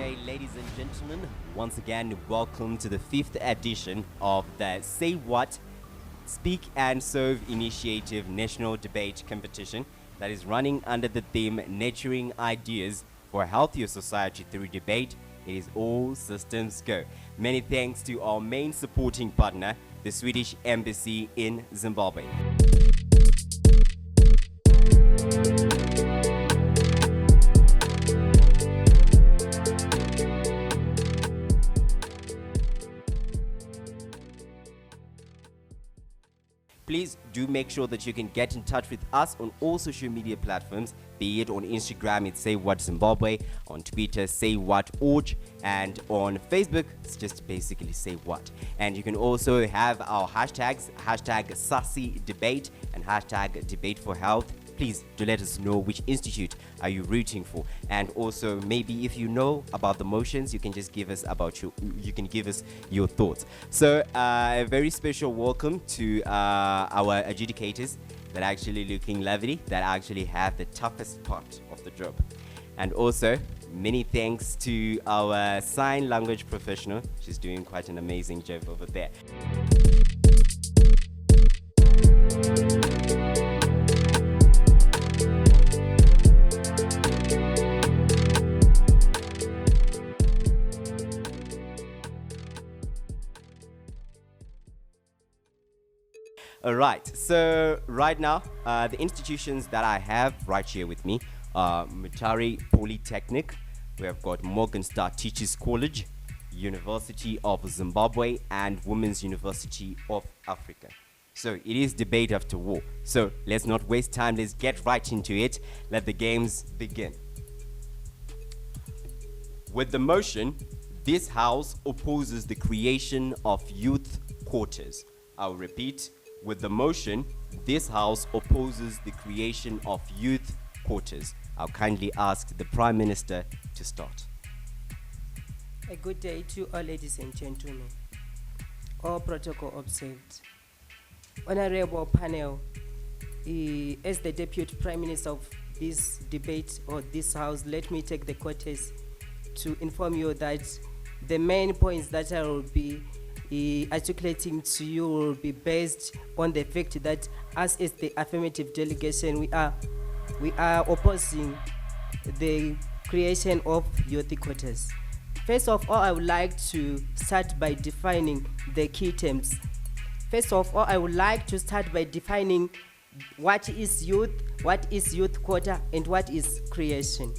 right, ladies and gentlemen, once again, welcome to the 5th edition of the Say What, Speak and Serve Initiative National Debate Competition that is running under the theme Nurturing Ideas for a Healthier Society Through Debate. It is all systems go. Many thanks to our main supporting partner, the Swedish Embassy in Zimbabwe. Please do make sure that you can get in touch with us on all social media platforms, be it on Instagram, it's Say What Zimbabwe, on Twitter, Say What Org, and on Facebook, it's just basically Say What. And you can also have our hashtags, hashtag SASI debate and hashtag debate for health. Please do let us know which institute are you rooting for, and also maybe if you know about the motions, you can just give us your thoughts. So a very special welcome to our adjudicators that are actually looking lovely, that actually have the toughest part of the job, and also many thanks to our sign language professional. She's doing quite an amazing job over there. All right, so right now, the institutions that I have right here with me are Mutare Polytechnic, we have got Morgenstern Teachers College, University of Zimbabwe, and Women's University of Africa. So it is debate after war. So let's not waste time, let's get right into it. Let the games begin. With the motion, this House opposes the creation of youth quarters. I'll repeat. With the motion, this House opposes the creation of youth quarters. I'll kindly ask the Prime Minister to start. A good day to all ladies and gentlemen. All protocol observed. Honorable panel, as the Deputy Prime Minister of this debate or this House, let me take the courtesy to inform you that the main points that I will be articulating to you will be based on the fact that us as the affirmative delegation, we are opposing the creation of youth quotas. First of all, I would like to start by defining the key terms. First of all, I would like to start by defining what is youth quota, and what is creation.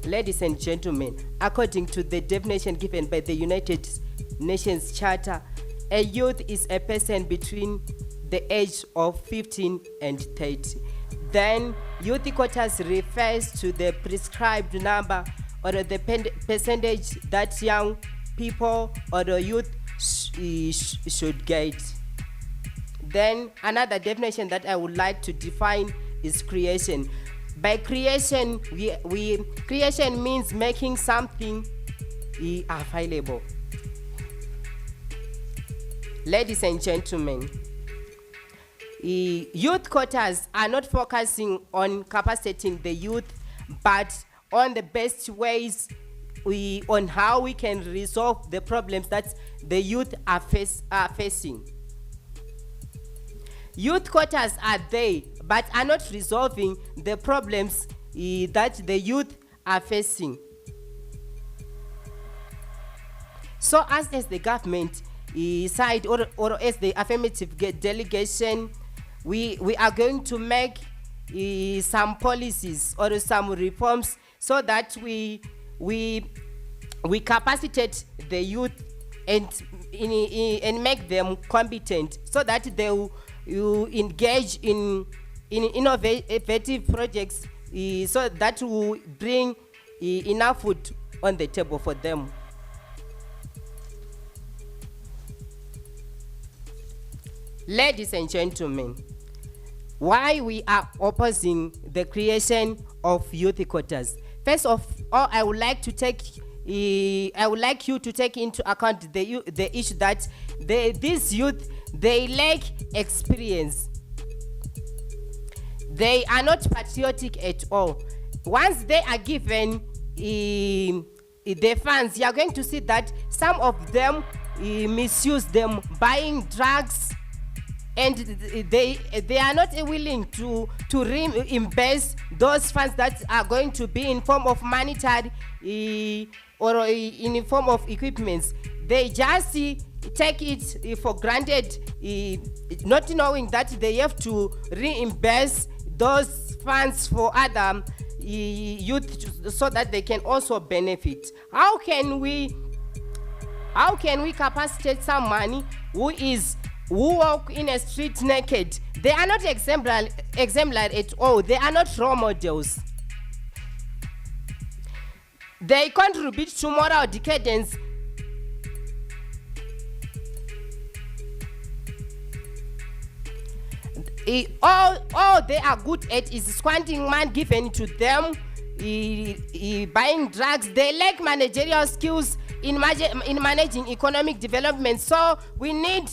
Ladies and gentlemen, according to the definition given by the United Nations Charter, a youth is a person between the age of 15 and 30. Then youth quotas refers to the prescribed number or the percentage that young people or the youth should get. Then another definition that I would like to define is creation. By creation, creation means making something available. Ladies and gentlemen, youth quotas are not focusing on capacitating the youth, but on the best ways on how we can resolve the problems that the youth are facing. Youth quotas are there, but are not resolving the problems that the youth are facing. So us as the government side or as the affirmative delegation, we are going to make some policies or some reforms so that we capacitate the youth and make them competent so that they will engage in innovative projects so that will bring enough food on the table for them. Ladies and gentlemen, why we are opposing the creation of youth quotas? First of all, I would like you to take into account the issue that these youth, they lack experience. They are not patriotic at all. Once they are given the funds, you are going to see that some of them misuse them, buying drugs, and they are not willing to reimburse those funds that are going to be in form of monetary or in form of equipments. They just take it for granted, not knowing that they have to reimburse those funds for other youth so that they can also benefit. How can we capacitate someone who walk in a street naked? They are not exemplary at all. They are not role models. They contribute to moral decadence. All they are good at is squandering money given to them, buying drugs. They lack managerial skills in managing economic development. So we need,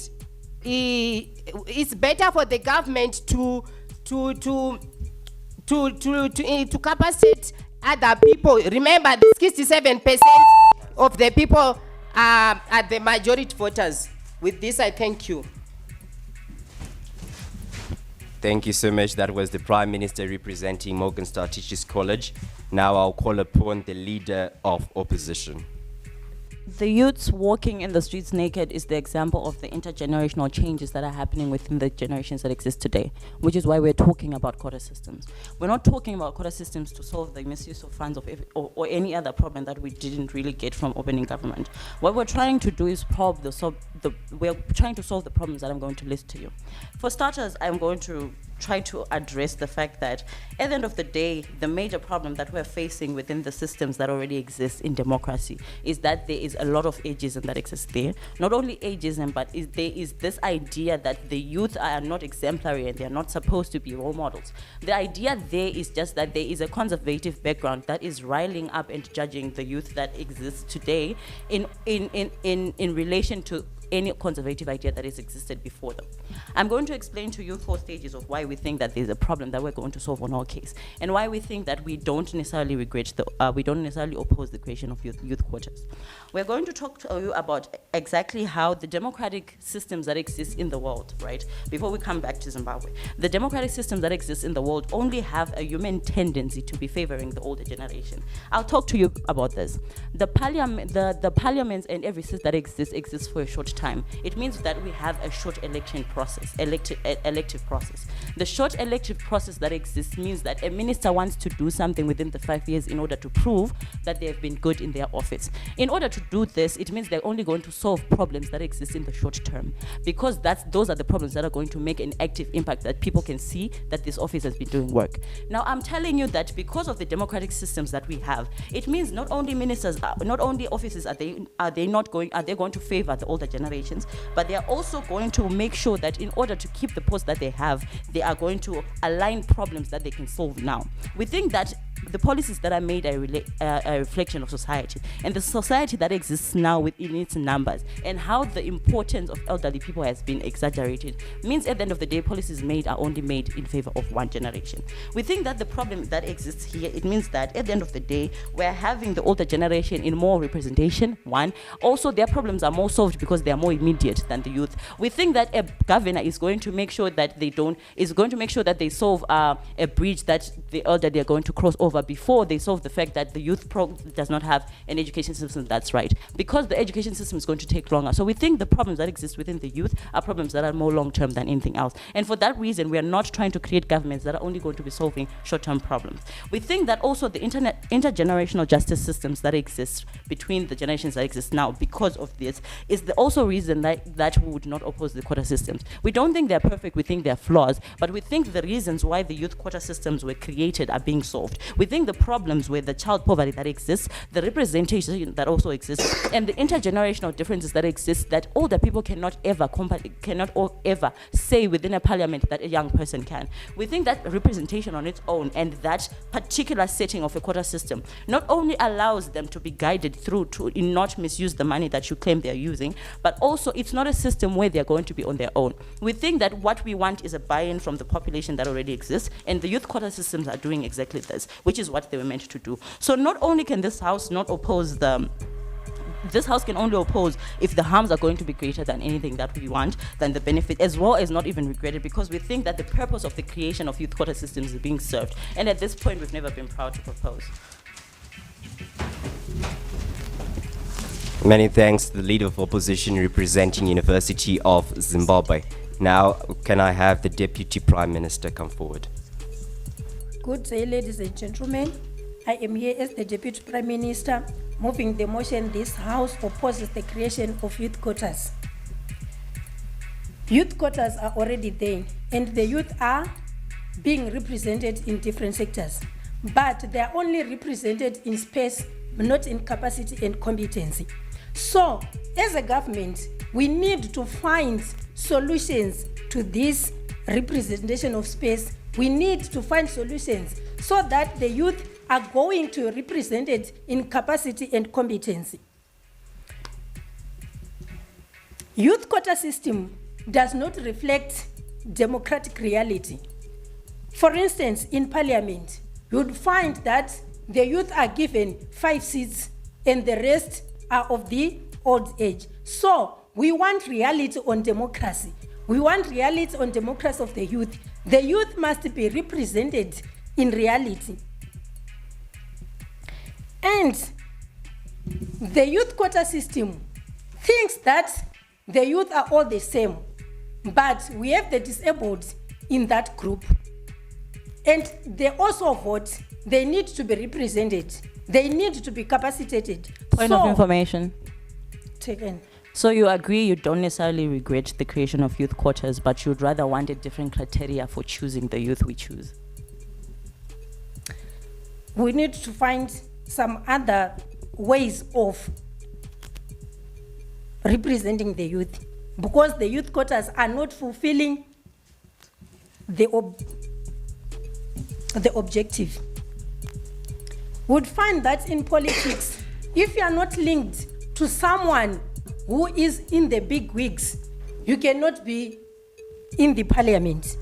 it's better for the government to capacitate other people. Remember, 67% of the people are the majority voters. With this, I thank you. Thank you so much. That was the Prime Minister representing Morgenstern Teachers College. Now I'll call upon the Leader of Opposition. The youths walking in the streets naked is the example of the intergenerational changes that are happening within the generations that exist today, which is why we're talking about quota systems. We're not talking about quota systems to solve the misuse of funds or any other problem that we didn't really get from opening government. What we're trying to do is we're trying to solve the problems that I'm going to list to you. For starters, I'm going to try to address the fact that at the end of the day, the major problem that we're facing within the systems that already exist in democracy is that there is a lot of ageism that exists there. Not only ageism, but there is this idea that the youth are not exemplary and they're not supposed to be role models. The idea there is just that there is a conservative background that is riling up and judging the youth that exists today in relation to any conservative idea that has existed before them. I'm going to explain to you 4 stages of why we think that there's a problem that we're going to solve on our case, and why we think that we don't necessarily oppose the creation of youth quotas. We're going to talk to you about exactly how the democratic systems that exist in the world, right? Before we come back to Zimbabwe, the democratic systems that exist in the world only have a human tendency to be favoring the older generation. I'll talk to you about this. The parliaments and every system that exists for a short time. It means that we have a short elective process. The short elective process that exists means that a minister wants to do something within the 5 years in order to prove that they have been good in their office. In order to do this, it means they're only going to solve problems that exist in the short term, because those are the problems that are going to make an active impact, that people can see that this office has been doing work. Now, I'm telling you that because of the democratic systems that we have, it means not only offices are they going to favor the older generations, but they are also going to make sure that in order to keep the post that they have, they are going to align problems that they can solve now. We think that the policies that are made are a reflection of society, and the society that exists now within its numbers, and how the importance of elderly people has been exaggerated, means at the end of the day, policies made are only made in favor of one generation. We think that the problem that exists here, it means that at the end of the day, we're having the older generation in more representation, one. Also, their problems are more solved because they are more immediate than the youth. We think that a governor is going to make sure that they solve a bridge that the elderly are going to cross over before they solve the fact that the youth does not have an education system that's right, because the education system is going to take longer. So we think the problems that exist within the youth are problems that are more long-term than anything else. And for that reason, we are not trying to create governments that are only going to be solving short-term problems. We think that also the intergenerational justice systems that exist between the generations that exist now, because of this, is the also reason that we would not oppose the quota systems. We don't think they're perfect, we think they're flaws, but we think the reasons why the youth quota systems were created are being solved. We think the problems with the child poverty that exists, the representation that also exists, and the intergenerational differences that exist, that older people cannot ever say within a parliament that a young person can. We think that representation on its own and that particular setting of a quota system not only allows them to be guided through to not misuse the money that you claim they're using, but also it's not a system where they're going to be on their own. We think that what we want is a buy-in from the population that already exists, and the youth quota systems are doing exactly this, which is what they were meant to do. So not only can this house not oppose this house can only oppose if the harms are going to be greater than anything that we want, than the benefit, as well as not even regret it, because we think that the purpose of the creation of youth quota systems is being served. And at this point, we've never been proud to propose. Many thanks to the Leader of Opposition representing University of Zimbabwe. Now, can I have the Deputy Prime Minister come forward? Good day, ladies and gentlemen. I am here as the Deputy Prime Minister, moving the motion this House opposes the creation of youth quotas. Youth quotas are already there, and the youth are being represented in different sectors, but they are only represented in space, not in capacity and competency. So, as a government, we need to find solutions to this representation of space. We need to find solutions so that the youth are going to be represented in capacity and competency. Youth quota system does not reflect democratic reality. For instance, in parliament, you would find that the youth are given 5 seats and the rest are of the old age. So we want reality on democracy. We want reality on democracy of the youth. The youth must be represented in reality. And the youth quota system thinks that the youth are all the same, but we have the disabled in that group. And they also vote. They need to be represented. They need to be capacitated. Point of information. Taken. So you agree you don't necessarily regret the creation of youth quotas, but you'd rather want a different criteria for choosing the youth we choose? We need to find some other ways of representing the youth, because the youth quotas are not fulfilling the objective. Would find that in politics, if you are not linked to someone who is in the big wigs, you cannot be in the parliament.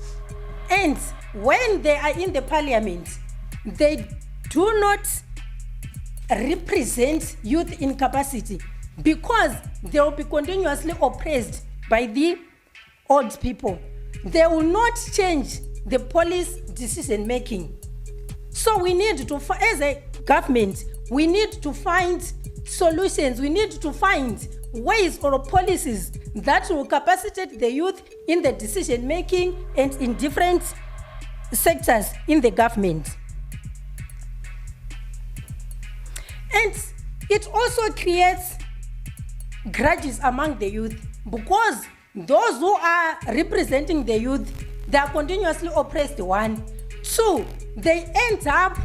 And when they are in the parliament, they do not represent youth in capacity, because they will be continuously oppressed by the old people. They will not change the police decision making. So we need to, as a government, we need to find solutions. We need to find ways or policies that will capacitate the youth in the decision making and in different sectors in the government. And it also creates grudges among the youth, because those who are representing the youth, they are continuously oppressed. 1, 2, they end up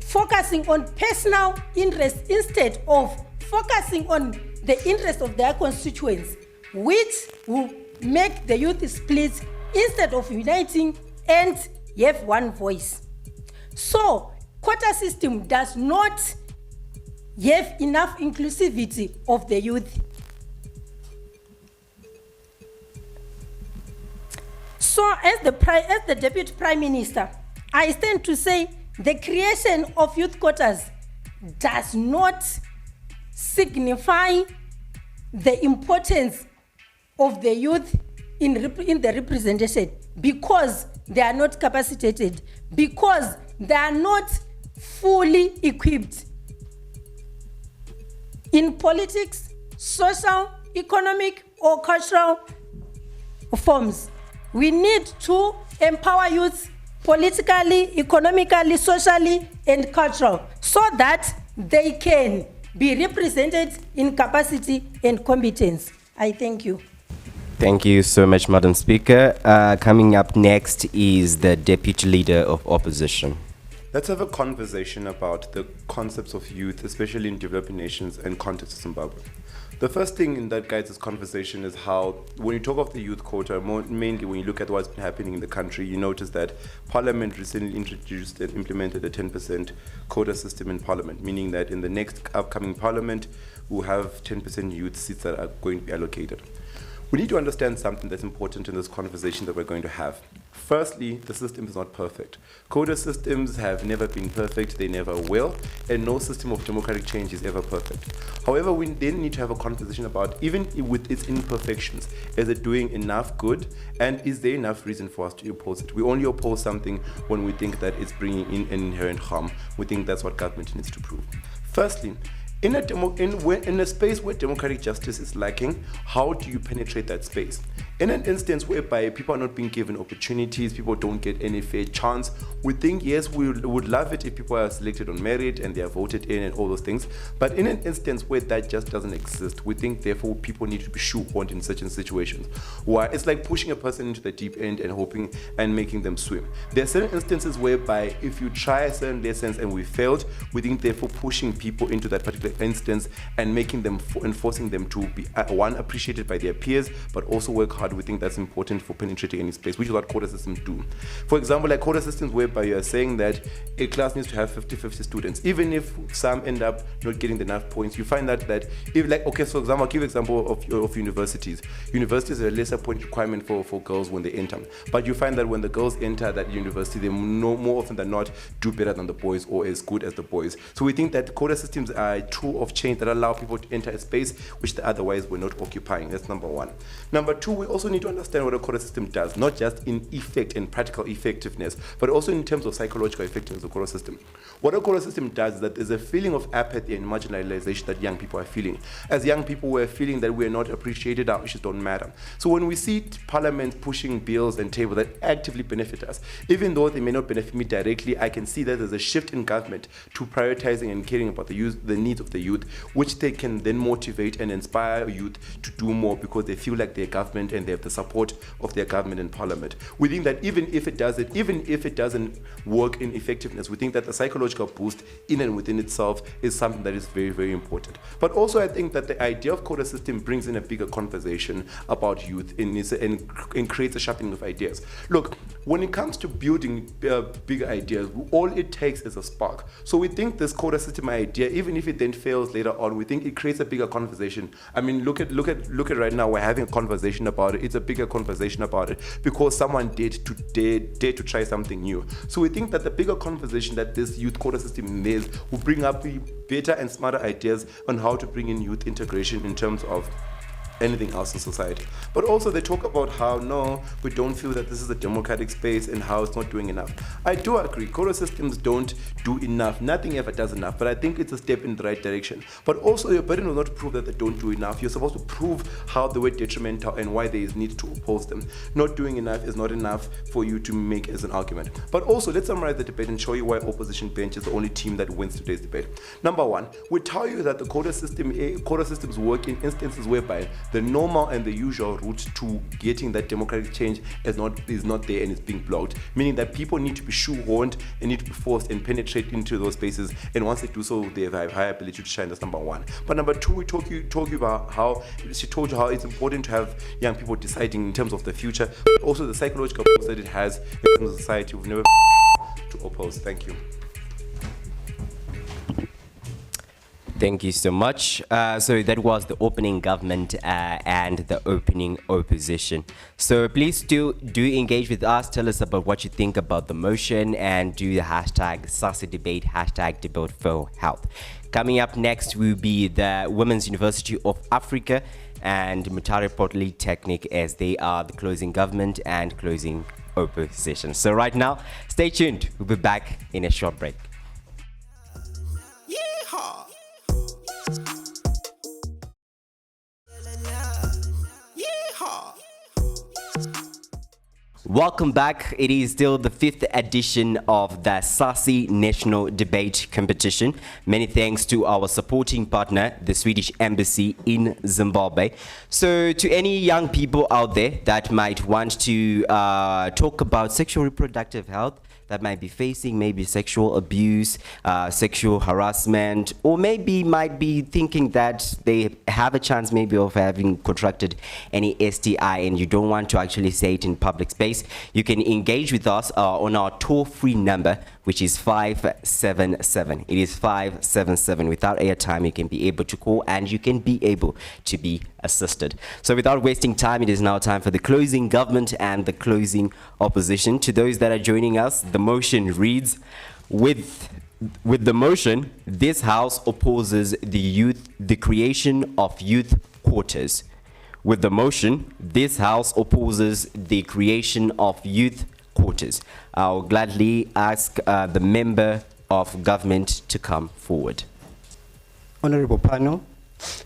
focusing on personal interest instead of focusing on the interest of their constituents, which will make the youth split instead of uniting and have one voice. So, quota system does not have enough inclusivity of the youth. So, as the Deputy Prime Minister, I stand to say the creation of youth quotas does not signify the importance of the youth in the representation, because they are not capacitated, because they are not fully equipped in politics, social, economic, or cultural forms. We need to empower youth politically, economically, socially, and cultural, so that they can be represented in capacity and competence. I thank you. Thank you so much, Madam Speaker. Coming up next is the Deputy Leader of Opposition. Let's have a conversation about the concepts of youth, especially in developing nations and context of Zimbabwe. The first thing in that guides this conversation is how, when you talk of the youth quota, mainly when you look at what's been happening in the country, you notice that Parliament recently introduced and implemented a 10% quota system in Parliament, meaning that in the next upcoming Parliament, we'll have 10% youth seats that are going to be allocated. We need to understand something that's important in this conversation that we're going to have. Firstly, the system is not perfect. Quota systems have never been perfect, they never will, and no system of democratic change is ever perfect. However, we then need to have a conversation about, even with its imperfections, is it doing enough good, and is there enough reason for us to oppose it? We only oppose something when we think that it's bringing in an inherent harm. We think that's what government needs to prove. Firstly, in a space where democratic justice is lacking, how do you penetrate that space? In an instance whereby people are not being given opportunities, people don't get any fair chance, we think, yes, we would love it if people are selected on merit and they are voted in and all those things. But in an instance where that just doesn't exist, we think, therefore, people need to be shoehorned in certain situations. Where it's like pushing a person into the deep end and hoping and making them swim. There are certain instances whereby if you try certain lessons and we failed, we think, therefore, pushing people into that particular instance and making them, enforcing them to be, one, appreciated by their peers, but also work hard. We think that's important for penetrating any space, which is what quota systems do. For example, like quota systems whereby you're saying that a class needs to have 50-50 students. Even if some end up not getting enough points, you find that if, like, okay, so example, I'll give example of universities. Universities are a lesser point requirement for girls when they enter. But you find that when the girls enter that university, they more often than not do better than the boys or as good as the boys. So we think that quota systems are a tool of change that allow people to enter a space which they otherwise were not occupying. That's number one. Number two, we also need to understand what a quota system does, not just in effect and practical effectiveness, but also in terms of psychological effectiveness of the quota system. What a quota system does is that there's a feeling of apathy and marginalization that young people are feeling. As young people, we're feeling that we're not appreciated, our issues don't matter. So when we see Parliament pushing bills and tables that actively benefit us, even though they may not benefit me directly, I can see that there's a shift in government to prioritizing and caring about the needs of the youth, which they can then motivate and inspire youth to do more because they feel like their government and they have the support of their government and parliament. We think that even if it doesn't work in effectiveness, we think that the psychological boost in and within itself is something that is very, very important. But also I think that the idea of quota system brings in a bigger conversation about youth and creates a sharpening of ideas. Look, when it comes to building bigger ideas, all it takes is a spark. So we think this quota system idea, even if it then fails later on, we think it creates a bigger conversation. I mean, look at right now, we're having a conversation about it. It's a bigger conversation about it because someone dared to try something new. So we think that the bigger conversation that this youth quota system is will bring up better and smarter ideas on how to bring in youth integration in terms of anything else in society. But also they talk about how, no, we don't feel that this is a democratic space and how it's not doing enough. I do agree, quota systems don't do enough. Nothing ever does enough, but I think it's a step in the right direction. But also your burden will not prove that they don't do enough. You're supposed to prove how they were detrimental and why there is need to oppose them. Not doing enough is not enough for you to make as an argument. But also, let's summarize the debate and show you why opposition bench is the only team that wins today's debate. Number one, we tell you that the quota systems work in instances whereby the normal and the usual route to getting that democratic change is not there and it's being blocked, meaning that people need to be shoehorned and need to be forced and penetrate into those spaces, and once they do so, they have a higher ability to shine. That's number one. But number two, we told you about how it's important to have young people deciding in terms of the future, but also the psychological boost that it has in terms of society. We've never to oppose. Thank you. Thank you so much. So that was the opening government and the opening opposition. So please do engage with us. Tell us about what you think about the motion and do the hashtag SASI debate, hashtag debate for health. Coming up next will be the Women's University of Africa and Mutare Polytechnic, as they are the closing government and closing opposition. So right now, stay tuned. We'll be back in a short break. Yeehaw! Welcome back. It is still the 5th edition of the SASI National Debate Competition. Many thanks to our supporting partner, the Swedish Embassy in Zimbabwe. So to any young people out there that might want to talk about sexual reproductive health, that might be facing maybe sexual abuse, sexual harassment, or maybe might be thinking that they have a chance maybe of having contracted any STI and you don't want to actually say it in public space, you can engage with us on our toll-free number, which is 577. It is 577. Without airtime, you can be able to call and you can be able to be assisted. So without wasting time, it is now time for the closing government and the closing opposition. To those that are joining us, the motion reads, with the motion, this House opposes the creation of youth quarters. With the motion, this House opposes the creation of youth quarters. I'll gladly ask the member of government to come forward. Honorable panel,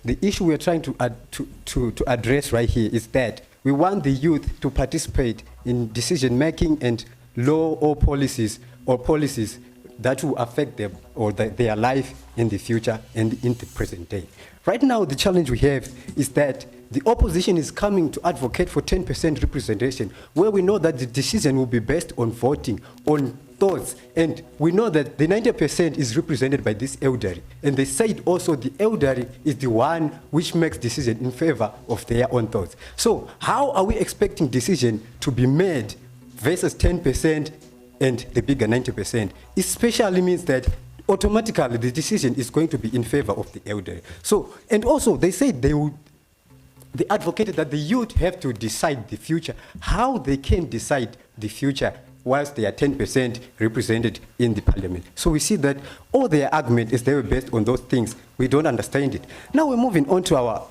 the issue we are trying to address right here is that we want the youth to participate in decision making and law or policies that will affect them or their life in the future and in the present day. Right now, the challenge we have is that the opposition is coming to advocate for 10% representation, where we know that the decision will be based on voting, on thoughts, and we know that the 90% is represented by this elderly. And they said also the elderly is the one which makes decision in favor of their own thoughts. So how are we expecting decision to be made versus 10% and the bigger 90%? Especially means that automatically the decision is going to be in favor of the elderly. So, and also they said they advocated that the youth have to decide the future. How they can decide the future whilst they are 10% represented in the parliament. So we see that all their argument is they were based on those things. We don't understand it. Now we're moving on to our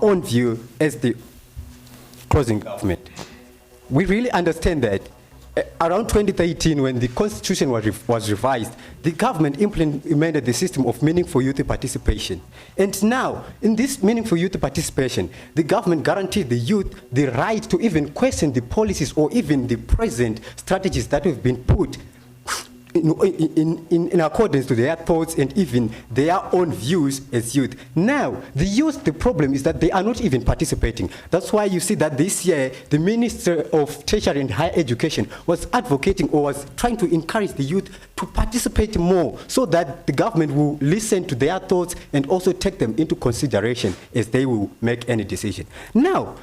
own view as the closing government. We really understand that around 2013, when the constitution was revised, the government implemented the system of meaningful youth participation. And now, in this meaningful youth participation, the government guaranteed the youth the right to even question the policies or even the present strategies that have been put in accordance to their thoughts and even their own views as youth. Now, the youth, the problem is that they are not even participating. That's why you see that this year, the Minister of Tertiary and Higher Education was advocating or was trying to encourage the youth to participate more so that the government will listen to their thoughts and also take them into consideration as they will make any decision. Now,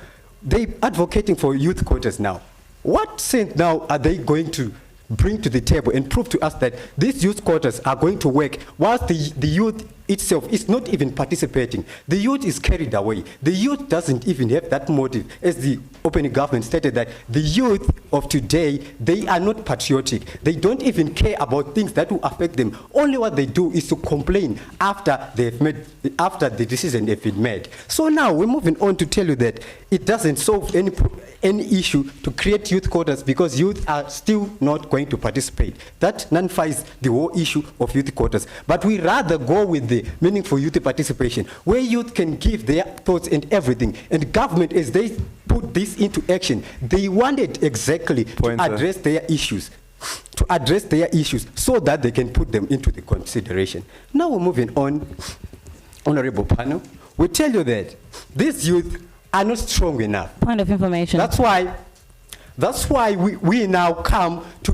they're advocating for youth quotas now. What sense now are they going to bring to the table and prove to us that these youth quotas are going to work whilst the youth itself is not even participating? The youth is carried away. The youth doesn't even have that motive. As the opening government stated, that the youth of today, they are not patriotic. They don't even care about things that will affect them. Only what they do is to complain after the decision has been made. So now we're moving on to tell you that it doesn't solve any issue to create youth quotas because youth are still not going to participate. That nullifies the whole issue of youth quotas. But we rather go with the meaningful youth participation, where youth can give their thoughts and everything. And government, as they put this into action, they wanted exactly to address their issues. So that they can put them into the consideration. Now we're moving on, honorable panel. We tell you that these youth are not strong enough. Point of information. That's why we now come to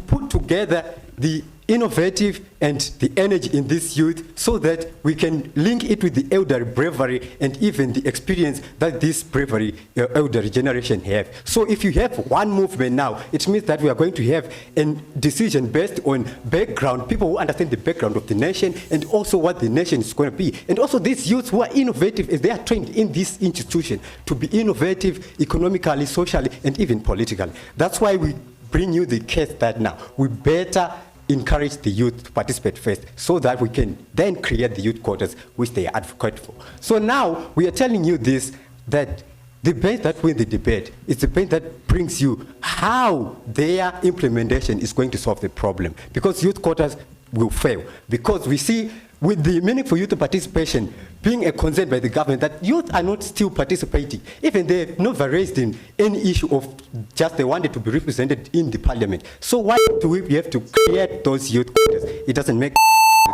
put together the innovative and the energy in this youth so that we can link it with the elderly bravery and even the experience that this bravery elderly generation have. So if you have one movement now, it means that we are going to have a decision based on background, people who understand the background of the nation and also what the nation is going to be. And also these youths who are innovative, as they are trained in this institution to be innovative economically, socially, and even politically. That's why we bring you the case that now we better encourage the youth to participate first so that we can then create the youth quotas which they advocate for. So now we are telling you this, that the bench that wins the debate is the bench that brings you how their implementation is going to solve the problem, because youth quotas will fail. Because we see with the meaningful youth participation being a concern by the government that youth are not still participating. Even they have never raised in any issue of just they wanted to be represented in the parliament. So why do we have to create those youth quotas? It doesn't make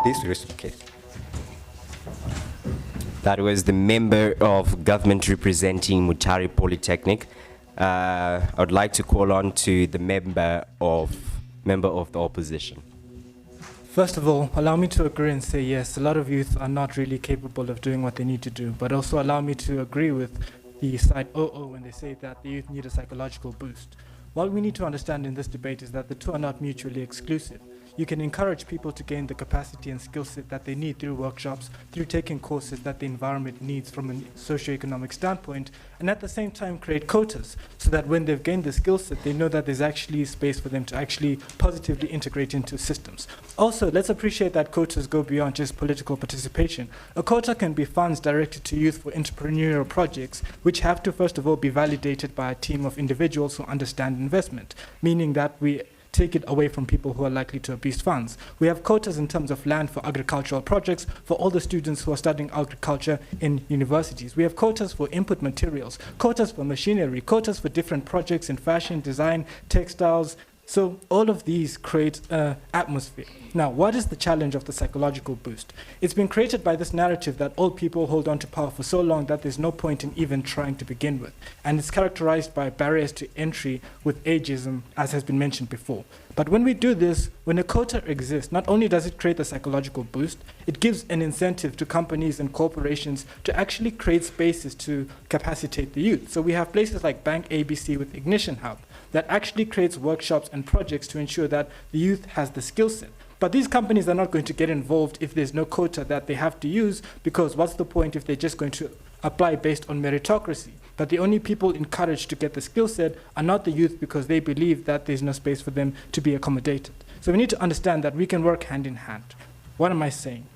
sense with this case. That was the member of government representing Mutare Polytechnic. I would like to call on to the member of member of the opposition. First of all, allow me to agree and say yes, a lot of youth are not really capable of doing what they need to do, but also allow me to agree with the side when they say that the youth need a psychological boost. What we need to understand in this debate is that the two are not mutually exclusive. You can encourage people to gain the capacity and skill set that they need through workshops, through taking courses that the environment needs from a socioeconomic standpoint, and at the same time create quotas so that when they've gained the skill set, they know that there's actually space for them to actually positively integrate into systems. Also, let's appreciate that quotas go beyond just political participation. A quota can be funds directed to youth for entrepreneurial projects, which have to first of all be validated by a team of individuals who understand investment, meaning that we take it away from people who are likely to abuse funds. We have quotas in terms of land for agricultural projects for all the students who are studying agriculture in universities. We have quotas for input materials, quotas for machinery, quotas for different projects in fashion, design, textiles. So all of these create an atmosphere. Now, what is the challenge of the psychological boost? It's been created by this narrative that old people hold on to power for so long that there's no point in even trying to begin with. And it's characterized by barriers to entry with ageism, as has been mentioned before. But when we do this, when a quota exists, not only does it create a psychological boost, it gives an incentive to companies and corporations to actually create spaces to capacitate the youth. So we have places like Bank ABC with Ignition Hub that actually creates workshops and projects to ensure that the youth has the skill set. But these companies are not going to get involved if there's no quota that they have to use, because what's the point if they're just going to apply based on meritocracy? But the only people encouraged to get the skill set are not the youth, because they believe that there's no space for them to be accommodated. So we need to understand that we can work hand in hand. What am I saying?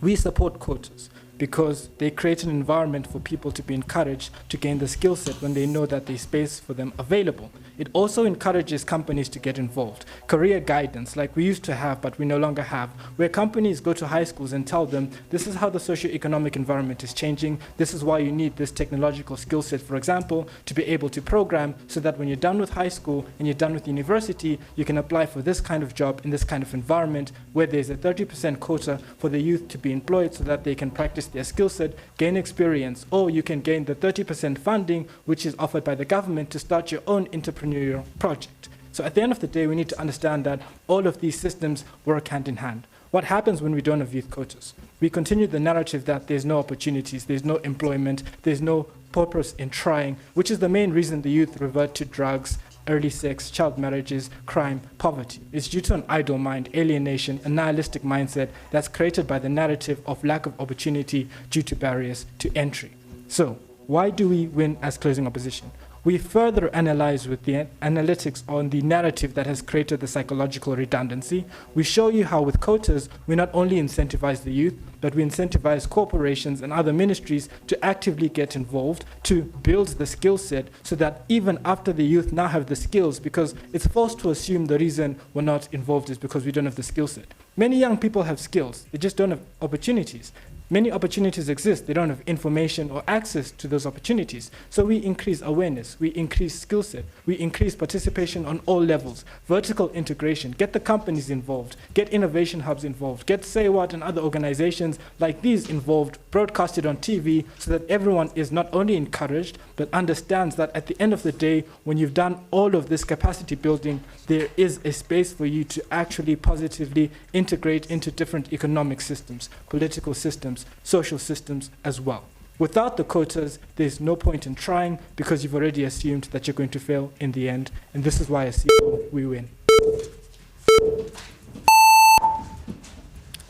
We support quotas because they create an environment for people to be encouraged to gain the skill set when they know that there's space for them available. It also encourages companies to get involved. Career guidance, like we used to have but we no longer have, where companies go to high schools and tell them, this is how the socioeconomic environment is changing, this is why you need this technological skill set, for example, to be able to program, so that when you're done with high school and you're done with university, you can apply for this kind of job in this kind of environment where there's a 30% quota for the youth to be employed so that they can practice their skill set, gain experience, or you can gain the 30% funding which is offered by the government to start your own entrepreneurial project. So at the end of the day, we need to understand that all of these systems work hand in hand. What happens when we don't have youth quotas? We continue the narrative that there's no opportunities, there's no employment, there's no purpose in trying, which is the main reason the youth revert to drugs, early sex, child marriages, crime, poverty. It's due to an idle mind, alienation, a nihilistic mindset that's created by the narrative of lack of opportunity due to barriers to entry. So, why do we win as closing opposition? We further analyze with the analytics on the narrative that has created the psychological redundancy. We show you how with quotas, we not only incentivize the youth, but we incentivize corporations and other ministries to actively get involved, to build the skill set, so that even after the youth now have the skills, because it's false to assume the reason we're not involved is because we don't have the skill set. Many young people have skills, they just don't have opportunities. Many opportunities exist, they don't have information or access to those opportunities. So we increase awareness, we increase skill set, we increase participation on all levels, vertical integration, get the companies involved, get innovation hubs involved, get SAYWHAT and other organizations like these involved, broadcasted on TV, so that everyone is not only encouraged, but understands that at the end of the day, when you've done all of this capacity building, there is a space for you to actually positively integrate into different economic systems, political systems, social systems as well. Without the quotas, there's no point in trying, because you've already assumed that you're going to fail in the end. And this is why I see we win.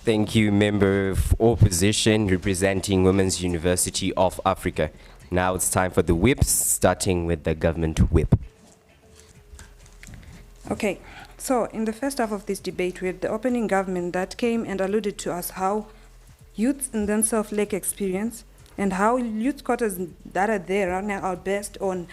Thank you, Member of Opposition representing Women's University of Africa. Now it's time for the whips, starting with the government whip. Okay, so in the first half of this debate, we had the opening government that came and alluded to us how youths in themselves lack experience, and how youth quotas that are there are based on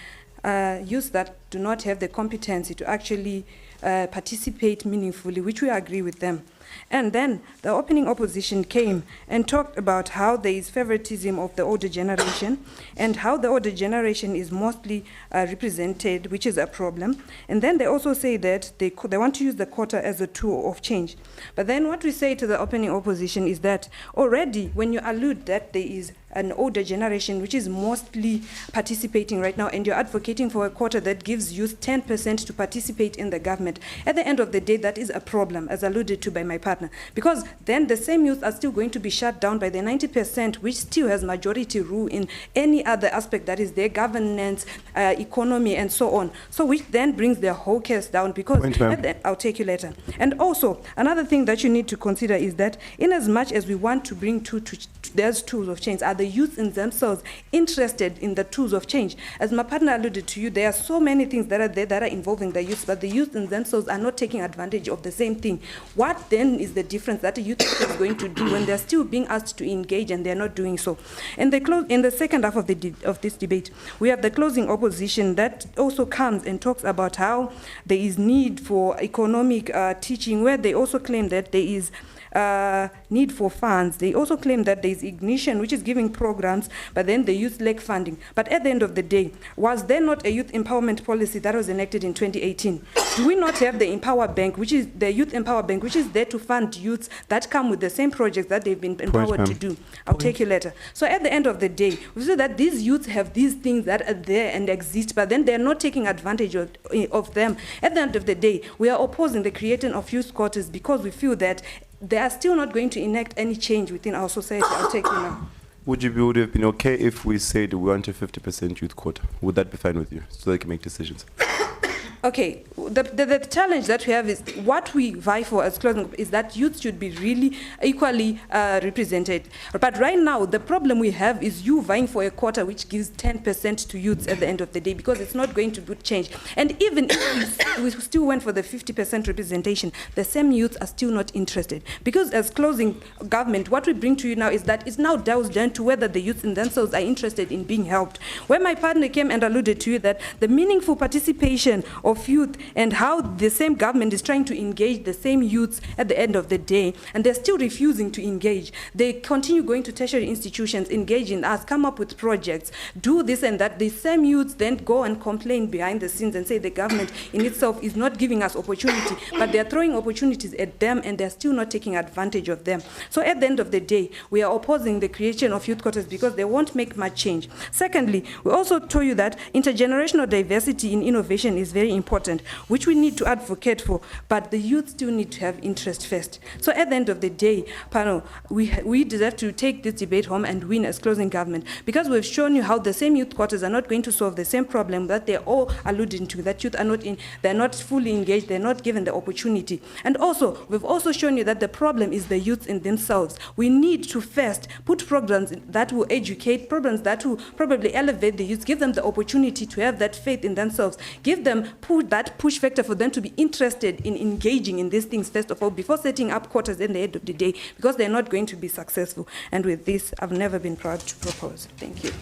youths that do not have the competency to actually participate meaningfully, which we agree with them. And then the opening opposition came and talked about how there is favoritism of the older generation, and how the older generation is mostly represented, which is a problem. And then they also say that they want to use the quota as a tool of change. But then what we say to the opening opposition is that already when you allude that there is an older generation which is mostly participating right now, and you're advocating for a quota that gives gives youth 10% to participate in the government. At the end of the day, that is a problem, as alluded to by my partner, because then the same youth are still going to be shut down by the 90%, which still has majority rule in any other aspect, that is their governance, economy, and so on. So which then brings their whole case down, because I'll take you later. And also, another thing that you need to consider is that in as much as we want to bring there's tools of change, are the youth in themselves interested in the tools of change? As my partner alluded to you, there are so many things that are there that are involving the youth, but the youth in themselves are not taking advantage of the same thing. What then is the difference that a youth is going to do when they're still being asked to engage and they're not doing so? In the second half of this debate, we have the closing opposition that also comes and talks about how there is need for economic teaching, where they also claim that there is need for funds. They also claim that there is Ignition, which is giving programs, but then the youth lack funding. But at the end of the day, was there not a youth empowerment policy that was enacted in 2018? Do we not have the Empower Bank, which is the Youth Empower Bank, which is there to fund youths that come with the same projects that they've been empowered to do? I'll take you later. So at the end of the day, we see that these youths have these things that are there and exist, but then they're not taking advantage of them. At the end of the day, we are opposing the creation of youth quotas because we feel that they are still not going to enact any change within our society. I'll take you now. Would have been okay if we said we want a 50% youth quota? Would that be fine with you, so they can make decisions? Okay, the challenge that we have is what we vie for as closing is that youth should be really equally represented. But right now, the problem we have is you vying for a quota which gives 10% to youths at the end of the day, because it's not going to do change. And even if we still went for the 50% representation, the same youths are still not interested. Because as closing government, what we bring to you now is that it's now down to whether the youths in themselves are interested in being helped. Where my partner came and alluded to you that the meaningful participation of youth and how the same government is trying to engage the same youths at the end of the day, and they're still refusing to engage. They continue going to tertiary institutions, engage in us, come up with projects, do this and that. The same youths then go and complain behind the scenes and say the government in itself is not giving us opportunity, but they're throwing opportunities at them and they're still not taking advantage of them. So at the end of the day, we are opposing the creation of youth quotas because they won't make much change. Secondly, we also told you that intergenerational diversity in innovation is very important, which we need to advocate for, but the youth still need to have interest first. So at the end of the day, panel, we deserve to take this debate home and win as closing government, because we've shown you how the same youth quotas are not going to solve the same problem that they're all alluding to, that youth are not they're not fully engaged, they're not given the opportunity. And also, we've also shown you that the problem is the youth in themselves. We need to first put programs that will educate, programs that will probably elevate the youth, give them the opportunity to have that faith in themselves, give them that push factor for them to be interested in engaging in these things first of all, before setting up quotas at the end of the day, because they're not going to be successful. And with this, I've never been proud to propose. Thank you.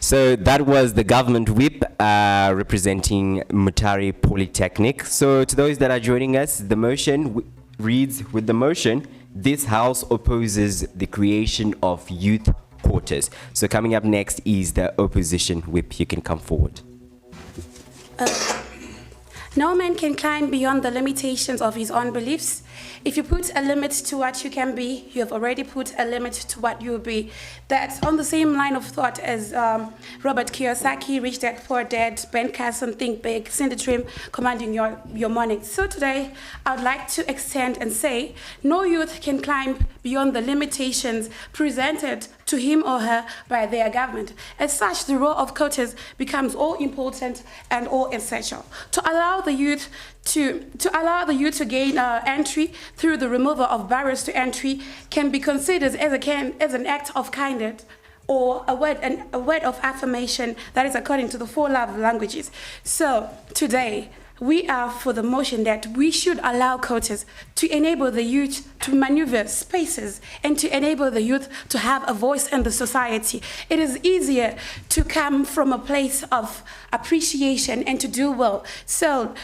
So that was the government whip representing Mutare Polytechnic. So to those that are joining us, the motion reads, with the motion, this House opposes the creation of youth quotas. So coming up next is the opposition whip. You can come forward. No man can climb beyond the limitations of his own beliefs. If you put a limit to what you can be, you have already put a limit to what you will be. That's on the same line of thought as Robert Kiyosaki, Rich Dad, Poor Dad, Ben Carson, Think Big, Cindy Trim, Commanding Your Morning. So today, I would like to extend and say, no youth can climb beyond the limitations presented to him or her by their government. As such, the role of quotas becomes all important and all essential. To allow the youth to gain entry through the removal of barriers to entry can be considered as an act of kindness or a word of affirmation that is according to the 4 love languages. So today, we are for the motion that we should allow quotas to enable the youth to maneuver spaces and to enable the youth to have a voice in the society. It is easier to come from a place of appreciation and to do well. So,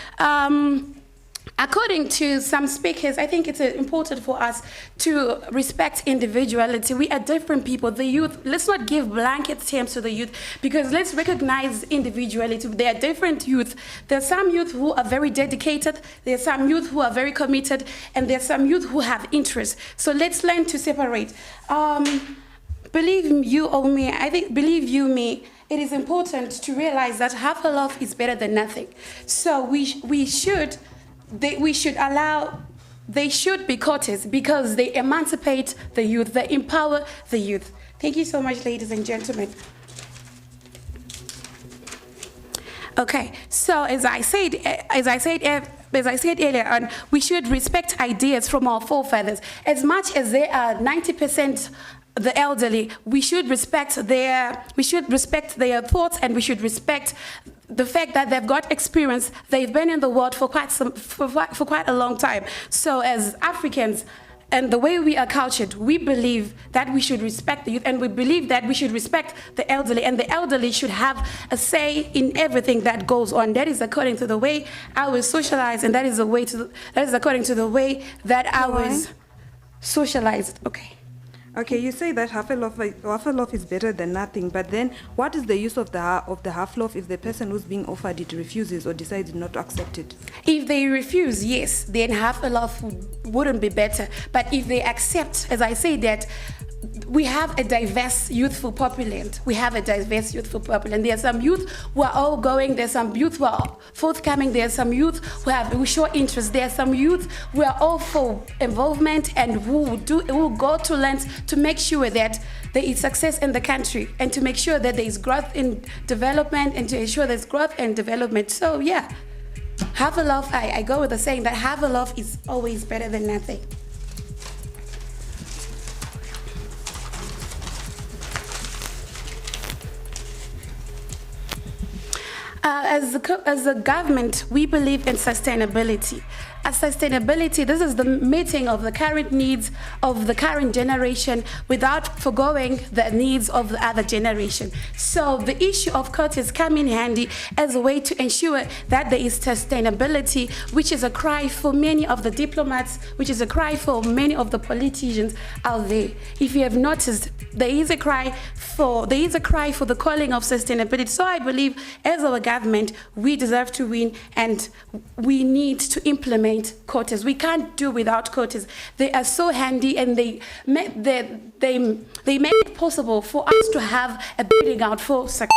according to some speakers, I think it's important for us to respect individuality. We are different people. The youth, let's not give blanket terms to the youth, because let's recognize individuality. They are different youth. There are some youth who are very dedicated, there are some youth who are very committed, and there are some youth who have interests. So let's learn to separate. Believe you or me, I think, believe you me, it is important to realize that half a loaf is better than nothing. So they should be quotas because they emancipate the youth, they empower the youth. Thank you so much, ladies and gentlemen. Okay, so as I said earlier on, we should respect ideas from our forefathers. As much as they are 90% the elderly, we should respect their thoughts, and we should respect the fact that they've got experience. They've been in the world for quite a long time. So as Africans, and the way we are cultured, we believe that we should respect the youth, and we believe that we should respect the elderly, and the elderly should have a say in everything that goes on. That is according to the way I was socialized, and that is according to the way that I was socialized. Okay. Okay, you say that half a loaf is better than nothing, but then what is the use of the half loaf if the person who's being offered it refuses or decides not to accept it? If they refuse, yes, then half a loaf wouldn't be better. But if they accept, as I say, that we have a diverse youthful populace. There are some youth who are outgoing. There's some youth who are forthcoming. There's some youth who show interest. There are some youth who are all for involvement and who go to lengths to make sure that there is success in the country and to make sure that there is growth in development and to ensure there's growth and development. So yeah, half a loaf. I go with the saying that half a loaf is always better than nothing. As a government, we believe in sustainability. As sustainability, this is the meeting of the current needs of the current generation without forgoing the needs of the other generation. So the issue of quotas come in handy as a way to ensure that there is sustainability, which is a cry for many of the diplomats, which is a cry for many of the politicians out there. If you have noticed, there is a cry for the calling of sustainability. So I believe as our government, we deserve to win, and we need to implement quotas. We can't do without quotas. They are so handy, and they make it possible for us to have a bidding out for success.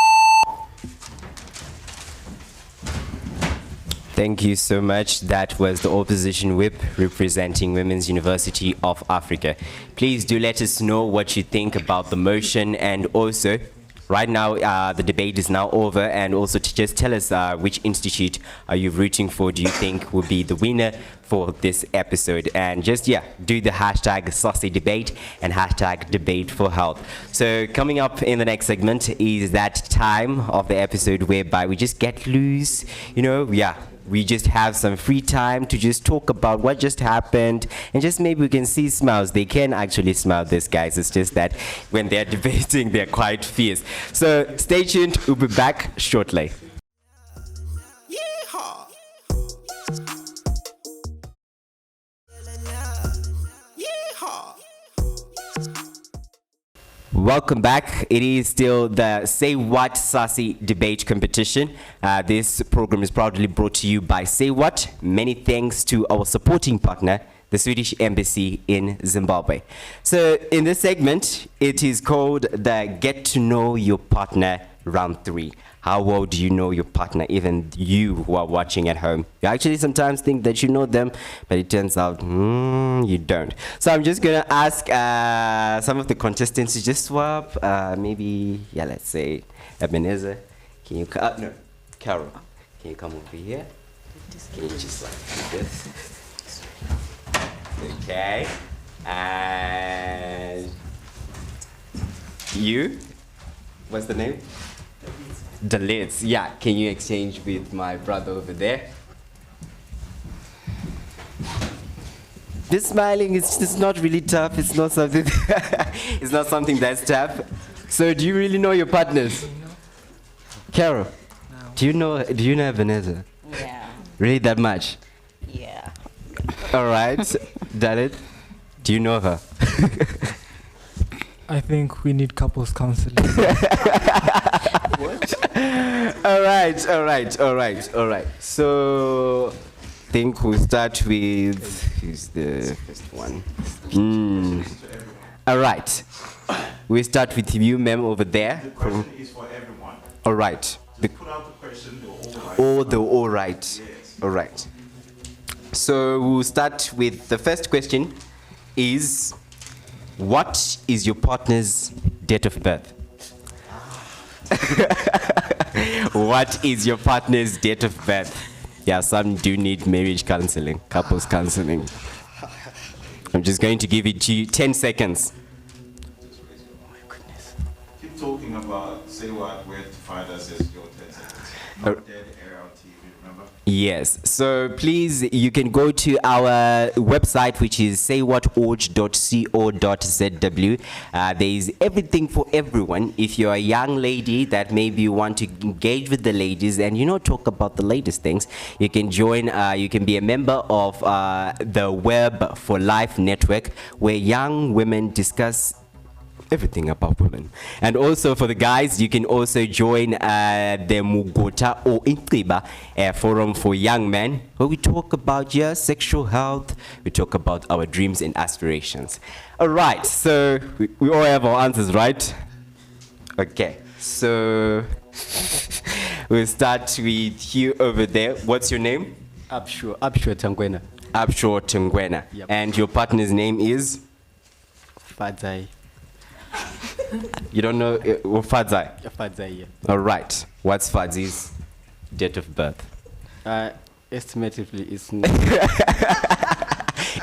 Thank you so much. That was the opposition whip representing Women's University of Africa. Please do let us know what you think about the motion, and also right now the debate is now over, and also to just tell us which institute are you rooting for, do you think will be the winner for this episode, and just do the hashtag SASI debate and hashtag debate for health. So coming up in the next segment is that time of the episode whereby we just get loose, we just have some free time to just talk about what just happened, and just maybe we can see smiles. They can actually smile, these guys. It's just that when they're debating, they're quite fierce. So stay tuned. We'll be back shortly. Welcome back. It is still the Say What SASI debate competition. This program is proudly brought to you by Say What. Many thanks to our supporting partner, the Swedish Embassy in Zimbabwe. So in this segment, it is called the Get to Know Your Partner Round 3. How well do you know your partner, even you who are watching at home? You actually sometimes think that you know them, but it turns out you don't. So I'm just going to ask some of the contestants to just swap. Let's say Ebenezer. Can you come? No, Carol. Can you come over here? Can you just like do this? Okay. And you? What's the name? The lids. Yeah, can you exchange with my brother over there? This smiling is just not really tough. It's not something. It's not something that's tough. So, do you really know your partners? No. Carol, no. Do you know Ebenezer? Yeah. Really that much? Yeah. All right, Dalit, do you know her? I think we need couples counseling. What? All right. So, I think we'll start with, who's the first one? All right. We start with you, ma'am, over there. The question is for everyone. All right. Put out the question, they're all right. Oh, they're all right. Yes. All right. So we'll start with the first question is, what is your partner's date of birth? What is your partner's date of birth? Yeah, some do need marriage counseling, couples counseling. I'm just going to give it to you 10 seconds. Keep talking about Say What, where to find us as your 10 seconds. Not dead air on TV, remember? Yes. So please, you can go to our website, which is saywhatorg.co.zw. There is everything for everyone. If you're a young lady that maybe you want to engage with the ladies and talk about the latest things, you can join. You can be a member of the Web for Life network, where young women discuss everything about women. And also for the guys, you can also join the Mugota or Intriba forum for young men, where we talk about sexual health, we talk about our dreams and aspirations. All right, so we all have our answers, right? Okay, so we'll start with you over there. What's your name? Abshur Tangwena. Abshur Tangwena. Yep. And your partner's name is? Fadzai. You don't know Fadzai? Fadzai, yeah. All right. What's Fadzi's date of birth? Estimatively, it's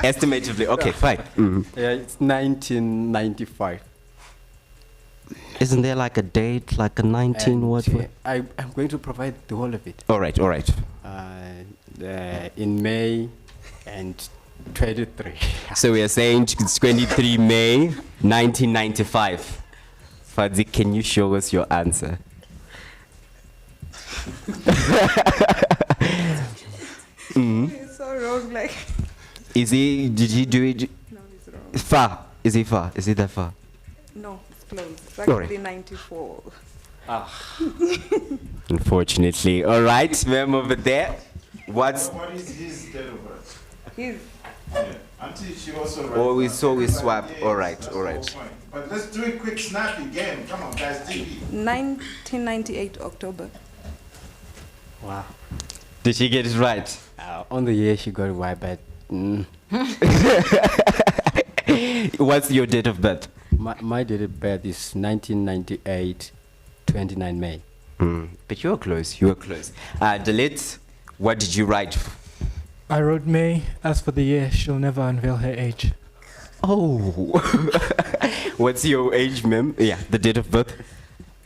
Estimatively, okay, fine. it's 1995. Isn't there like a date, like a 19 And, what? I'm going to provide the whole of it. All right, all right. In May and 23. So we are saying it's 23 May 1995. Fadzi, can you show us your answer? It's so wrong, like. Did he do it? No, it's wrong. Far? Is it far? Is it that far? No, it's close. It's All right. actually 94. Unfortunately. All right, ma'am over there. What is his date of birth? He's Yeah. Until she also Oh, we writes saw we down. swap. Yes, All right, that's all the right. whole point. But let's do a quick snap again. Come on, guys, TV. 1998 October. Wow. Did she get it right? On the year she got it right, but What's your date of birth? my date of birth is 1998, 29 May. But you were close. You were close. Dalit, what did you write? I wrote May. As for the year, she'll never unveil her age. Oh. What's your age, ma'am? Yeah, the date of birth.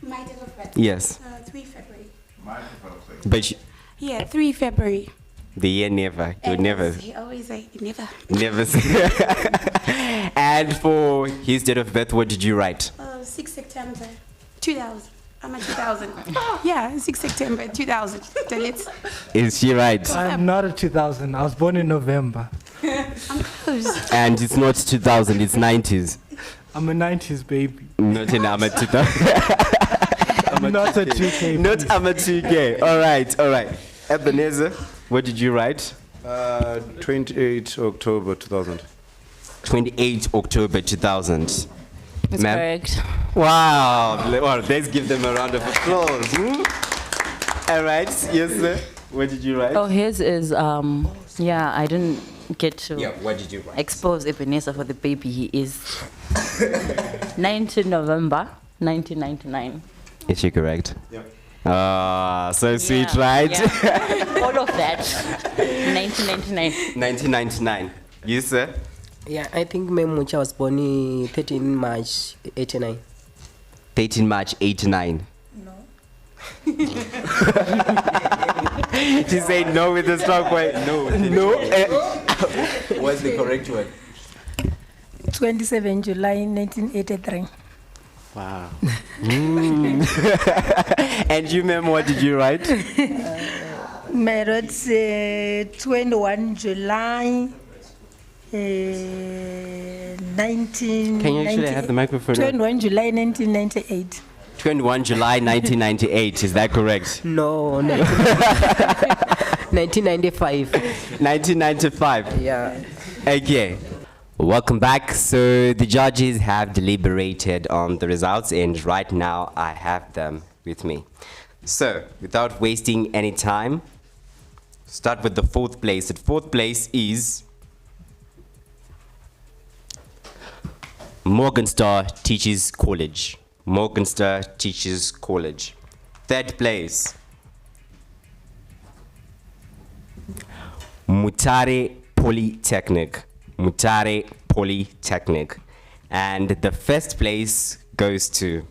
My date of birth? Yes. 3 February. But Yeah, 3 February. the year never. You And never. He always say, never. Never. And for his date of birth, what did you write? 6 September 2000. I'm a 2000. Yeah, 6 September 2000. Delete. Is she right? I'm not a 2000. I was born in November. I'm close. And it's not 2000, it's 90s. I'm a 90s baby. Not in I'm a 2000. Not a 2K. Not I'm a 2K. All right, all right. Ebenezer, what did you write? 28 October 2000. 28 October 2000. That's Ma'am? correct. Wow. Well, let's give them a round of applause. All right. Yes, sir. What did you write? Oh, his is, yeah, I didn't get to What did you write? expose Ebenezer for the baby he is. 19 November 1999. Is she correct? Yep. Ah, so sweet, Yeah, right? yeah. All of that. 1999. 1999. You, sir? Yeah, I think Memucha was born in 13 March 89. 13 March 89. No. She said no with a strong point. No. No. What's the correct one? 27 July 1983. Wow. And you, ma'am, what did you write? Married 21 July 19. Can you actually have the microphone? 21 July 1998. 21 July 1998. Is that correct? No, 1995. 1995. Yeah. Okay. Welcome back. So the judges have deliberated on the results, and right now I have them with me. So, without wasting any time, start with the fourth place. At fourth place is Morgenster Teachers College. Morgenster Teachers College. Third place, Mutare Polytechnic. Mutare Polytechnic. And the first place goes to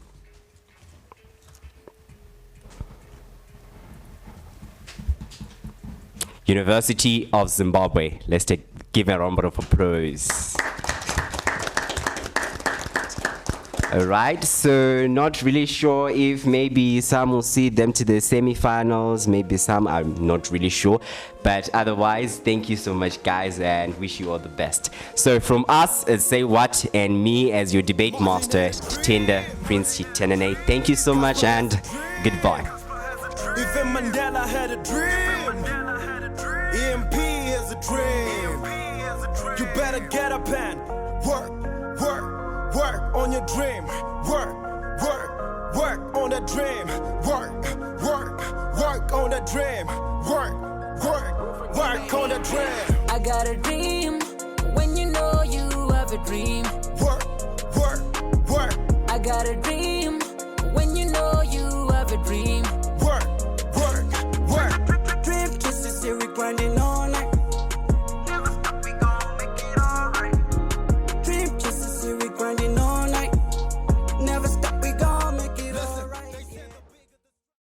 University of Zimbabwe. Let's give a round of applause. All right, so not really sure if maybe some will see them to the semi-finals, maybe some, I'm not really sure. But otherwise, thank you so much, guys, and wish you all the best. So from us at Say What and me as your debate master, Tender Prince Chitenene, thank you so much and goodbye. Even Mandela had a dream. EMP is a dream. You better get up and work, work. Work on your dream, work, work, work on that dream, work, work, work on that dream, work, work, work on that dream. I got a dream, when you know you have a dream. Work, work, work. I got a dream.